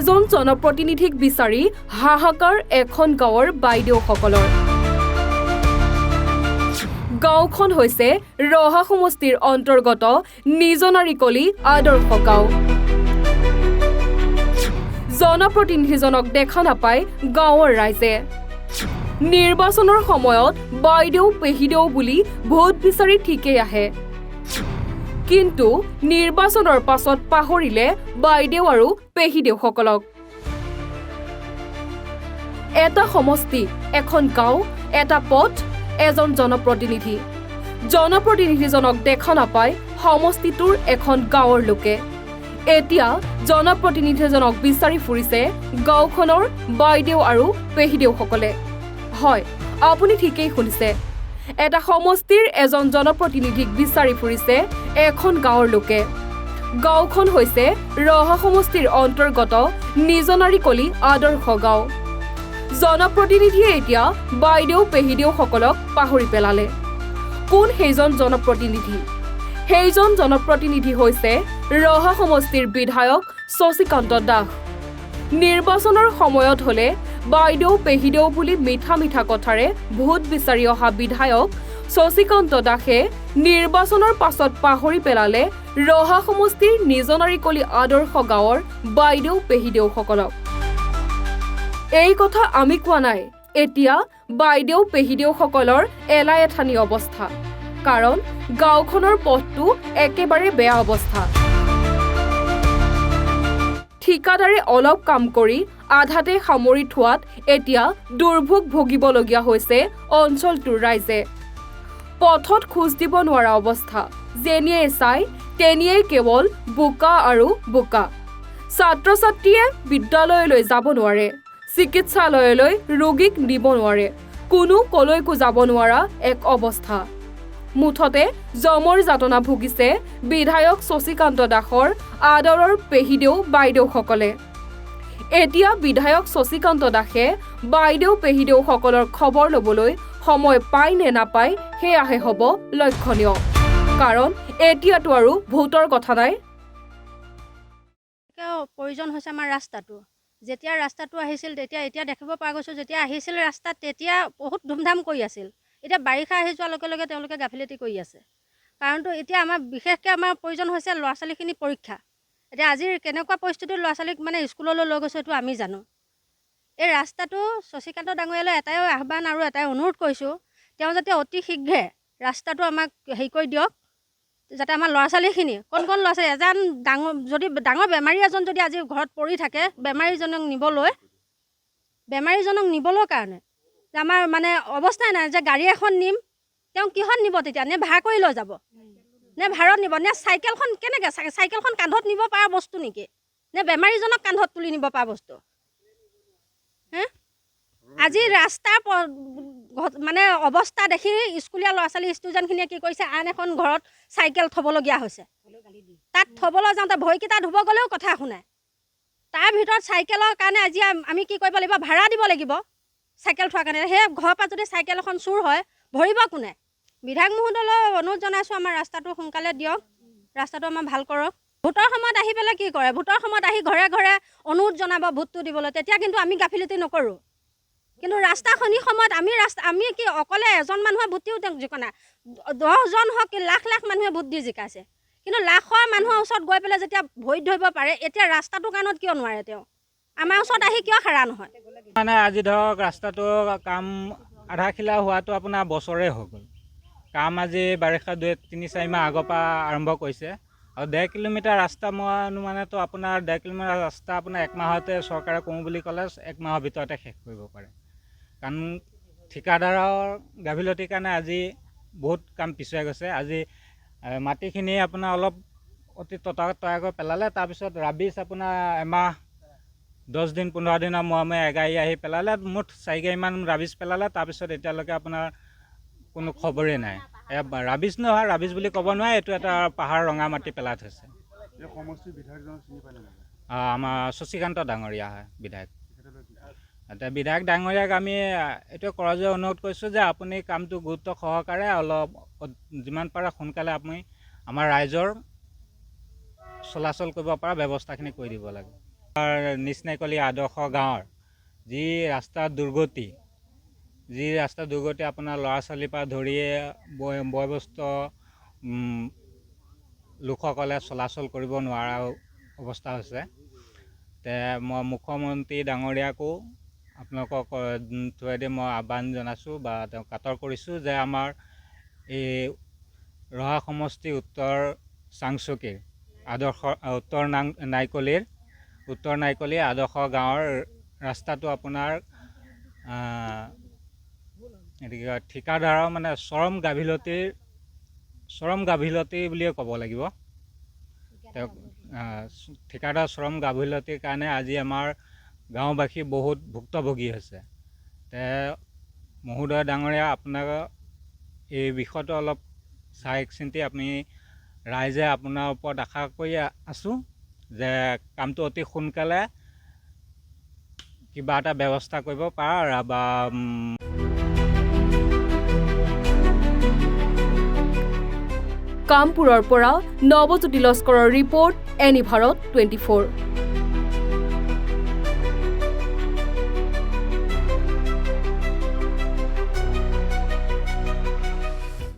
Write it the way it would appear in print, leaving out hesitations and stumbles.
এজন জনপ্ৰতিনিধিক বিচাৰি হাহাকাৰ এখন গাঁৱৰ বাইদেউসকলৰ। গাঁওখন হৈছে ৰহা সমষ্টিৰ অন্তৰ্গত নিজনাৰীকলি আদৰ্শ গাঁও। জনপ্ৰতিনিধিজনক দেখা নাপায় গাঁৱৰ ৰাইজে। নিৰ্বাচনৰ সময়ত বাইদেউ পেহিদেউ বুলি ভোট বিচাৰি ঠিকেই আহে, কিন্তু নিৰ্বাচনৰ পাছত পাহৰিলে বাইদেউ আৰু পেহিদেউসকলক। এটা সমষ্টি, এখন গাঁও, এটা পথ, এজন জনপ্ৰতিনিধি। জনপ্ৰতিনিধিজনক দেখা নাপায় সমষ্টিটোৰ এখন গাঁৱৰ লোকে। এতিয়া জনপ্ৰতিনিধিজনক বিচাৰি ফুৰিছে গাঁওখনৰ বাইদেউ আৰু পেহিদেউসকলে। হয়, আপুনি ঠিকেই শুনিছে, এটা সমষ্টিৰ এজন জনপ্ৰতিনিধিক বিচাৰি ফুৰিছে এখন গাঁৱৰ লোকে। গাঁওখন হৈছে ৰহা সমষ্টিৰ অন্তৰ্গত নিজনাৰীকলি আদৰ্শ গাঁও। জনপ্ৰতিনিধিয়ে এতিয়া বাইদেউ পেহিদেউসকলক পাহৰি পেলালে। কোন সেইজন জনপ্ৰতিনিধি? সেইজন জনপ্ৰতিনিধি হৈছে ৰহা সমষ্টিৰ বিধায়ক শশীকান্ত দাস। নিৰ্বাচনৰ সময়ত হলে বাইদেউ পেহিদেউ বুলি মিঠা মিঠা কথাৰে ভোট বিচাৰি অহা বিধায়ক শশীকান্ত দাসে নিৰ্বাচনৰ পাছত পাহৰি পেলালে ৰহা সমষ্টিৰ নিজনাৰীকলি আদৰ্শ গাঁৱৰ বাইদেউ পেহিদেউসকলক। এই কথা আমি কোৱা নাই। এতিয়া বাইদেউ পেহিদেউসকলৰ এলাই এঠানি অৱস্থা, কাৰণ গাঁওখনৰ পথটো একেবাৰে বেয়া অৱস্থা। ঠিকাদাৰে অলপ কাম কৰি আধাতে সামৰি থোৱাত এতিয়া দুৰ্ভোগ ভুগিবলগীয়া হৈছে অঞ্চলটোৰ ৰাইজে। পথত খোজ দিব নোৱাৰা অৱস্থা। যেনিয়ে চাই তেনিয়েই কেৱল বোকা আৰু বোকা। ছাত্ৰ ছাত্ৰীয়ে বিদ্যালয়লৈ যাব নোৱাৰে, চিকিৎসালয়লৈ ৰোগীক নিব নোৱাৰে, কোনো কলৈকো যাব নোৱাৰা এক অৱস্থা। মুঠতে জমৰ যাতনা ভুগিছে বিধায়ক শশীকান্ত দাসৰ আদৰৰ পেহিদেউ বাইদেউসকলে। এতিয়া বিধায়ক শশীকান্ত দাসে বাইদেউ পেহিদেউসকলৰ খবৰ ল'বলৈ সময় পায় নে নাপায় সেয়াহে হ'ব লক্ষণীয়, কাৰণ এতিয়াতো আৰু ভোটৰ কথা নাই। প্ৰয়োজন হৈছে আমাৰ ৰাস্তাটো। যেতিয়া ৰাস্তাটো আহিছিল এতিয়া দেখিব পৰা গৈছোঁ, যেতিয়া আহিছিল ৰাস্তাত তেতিয়া বহুত ধুমধাম কৰি আছিল। এতিয়া বাৰিষা আহি যোৱাৰ লগে লগে তেওঁলোকে গাফিলতি কৰি আছে। কাৰণটো এতিয়া আমাৰ বিশেষকৈ আমাৰ প্ৰয়োজন হৈছে ল'ৰা ছোৱালীখিনি পৰীক্ষা। এতিয়া আজিৰ কেনেকুৱা পৰিস্থিতিত ল'ৰা ছোৱালীক মানে স্কুললৈ লৈ গৈছোঁ এইটো আমি জানো। এই ৰাস্তাটো শশীকান্ত ডাঙৰীয়ালৈ এটাই আহ্বান আৰু এটাই অনুৰোধ কৰিছোঁ, তেওঁ যাতে অতি শীঘ্ৰে ৰাস্তাটো আমাক হেৰি কৰি দিয়ক, যাতে আমাৰ ল'ৰা ছোৱালীখিনি কোন ল'ৰা ছোৱালী এজন ডাঙৰ বেমাৰী এজন যদি আজি ঘৰত পৰি থাকে, বেমাৰীজনক নিবলৈ কাৰণে আমাৰ মানে অৱস্থাই নাই যে গাড়ী এখন নিম, তেওঁ কিহত নিব তেতিয়া? নে ভাড়া কৰি লৈ যাব, নে ভাড়াত নিব, নে চাইকেলখন কেনেকৈ চাইকেলখন কান্ধত নিব পৰা বস্তু নেকি, নে বেমাৰীজনক কান্ধত তুলি নিব পৰা বস্তু? আজি ৰাস্তাৰ মানে অৱস্থা দেখি স্কুলীয়া ল'ৰা ছোৱালী ষ্টুডেণ্টখিনিয়ে কি কৰিছে, আন এখন ঘৰত চাইকেল থ'বলগীয়া হৈছে। তাত থ'বলৈ যাওঁতে ভৰিকেইটা ধুব গ'লেও কথা শুনায়। তাৰ ভিতৰত চাইকেলৰ কাৰণে আজি আমি কি কৰিব লাগিব? ভাড়া দিব লাগিব চাইকেল থোৱাৰ কাৰণে। সেই ঘৰৰ পৰা যদি চাইকেল এখন চুৰ হয় ভৰিব কোনে? বিধায়ক মহোদয়লৈ অনুৰোধ জনাইছোঁ, আমাৰ ৰাস্তাটো সোনকালে দিয়ক, ৰাস্তাটো আমাৰ ভাল কৰক। ভোটৰ সময়ত আহি পেলাই কি কৰে? ভোটৰ সময়ত আহি ঘৰে ঘৰে অনুৰোধ জনাব ভোটটো দিবলৈ, তেতিয়া কিন্তু আমি গাফিলতি নকৰোঁ। কিন্তু ৰাস্তাখনিৰ সময়ত আমি কি অকলে এজন মানুহে ভোট দিওঁ তেওঁক জিকা নাই, 10জন হওক কি লাখ লাখ মানুহে ভোট দি জিকাইছে। কিন্তু লাখৰ মানুহৰ ওচৰত গৈ পেলাই যেতিয়া ভৰিত ধৰিব পাৰে, এতিয়া ৰাস্তাটোৰ কাৰণত কিয় নোৱাৰে? তেওঁ আমাৰ ওচৰত আহি কিয় খাৰা নহয়? মানে আজি ধৰক ৰাস্তাটো কাম আধাখিলা হোৱাটো আপোনাৰ বছৰে হৈ গ'ল। কাম আজি বাৰিষা 2-3-4 মাহ আগৰ পৰা আৰম্ভ কৰিছে, আৰু 1.5 কিলোমিটাৰ ৰাস্তা মানেতো আপোনাৰ 1.5 কিলোমিটাৰ ৰাস্তা আপোনাৰ 1 মাহতে চৰকাৰে কৰোঁ বুলি ক'লে 1 মাহৰ ভিতৰতে শেষ কৰিব পাৰে। কাৰণ ঠিকাদাৰৰ গাফিলতিৰ কাৰণে আজি বহুত কাম পিছুৱাই গৈছে। আজি মাটিখিনি আপোনাৰ অলপ অতি তৈয়াৰ কৰি পেলালে, তাৰপিছত ৰাবিছ আপোনাৰ এমাহ 10 দিন 15 দিনৰ মূৰে এগাড়ী আহি পেলালে, মুঠ 4 গাড়ীমান ৰাবিছ পেলালে। তাৰপিছত এতিয়ালৈকে আপোনাৰ কোনো খবৰেই নাই। ৰাবিছ নহয়, ৰাবিছ বুলি ক'ব নোৱাৰে, এইটো এটা পাহাৰ ৰঙা মাটি পেলাই থৈছে। আমাৰ শশীকান্ত ডাঙৰীয়া হয় বিধায়ক। এতিয়া বিধায়ক ডাঙৰীয়াক আমি এইটো কৰজে অনুৰোধ কৰিছোঁ যে আপুনি কামটো গুৰুত্ব সহকাৰে অলপ যিমান পাৰে সোনকালে আপুনি আমাৰ ৰাইজৰ চলাচল কৰিব পৰা ব্যৱস্থাখিনি কৰি দিব লাগে। নিচনাইকলি আদৰ্শ গাঁৱৰ যি ৰাস্তা দুৰ্গতি আপোনাৰ ল'ৰা ছোৱালীৰ পৰা ধৰিয়ে বয়বস্ত লোকসকলে চলাচল কৰিব নোৱাৰা অৱস্থা হৈছে। মই মুখ্যমন্ত্ৰী ডাঙৰীয়াকো আপোনালোকক থ্ৰুৱেদি মই আহ্বান জনাইছোঁ বা তেওঁক কাতৰ কৰিছোঁ যে আমাৰ এই ৰহা সমষ্টি উত্তৰ চাংচুকীৰ উত্তৰ নাইকলি আদৰ্শ গাঁৱৰ ৰাস্তাটো আপোনাৰ ঠিকাদাৰৰ মানে চৰম গাফিলতি বুলিয়ে ক'ব লাগিব। তেওঁক ঠিকাদাৰ চৰম গাফিলতিৰ কাৰণে আজি আমাৰ গাঁওবাসী বহুত ভুক্তভোগী হৈছে। মহোদয় ডাঙৰীয়া, আপোনাক এই বিষয়টো অলপ চাই চিন্তি আপুনি ৰাইজে আপোনাৰ ওপৰত আশা কৰি আছোঁ যে কামটো অতি সোনকালে কিবা এটা ব্যৱস্থা কৰিব পাৰা বা কামপুৰৰ পৰা নৱজ্যোতি লস্কৰৰ ৰিপৰ্ট, এনি ভাৰত 24।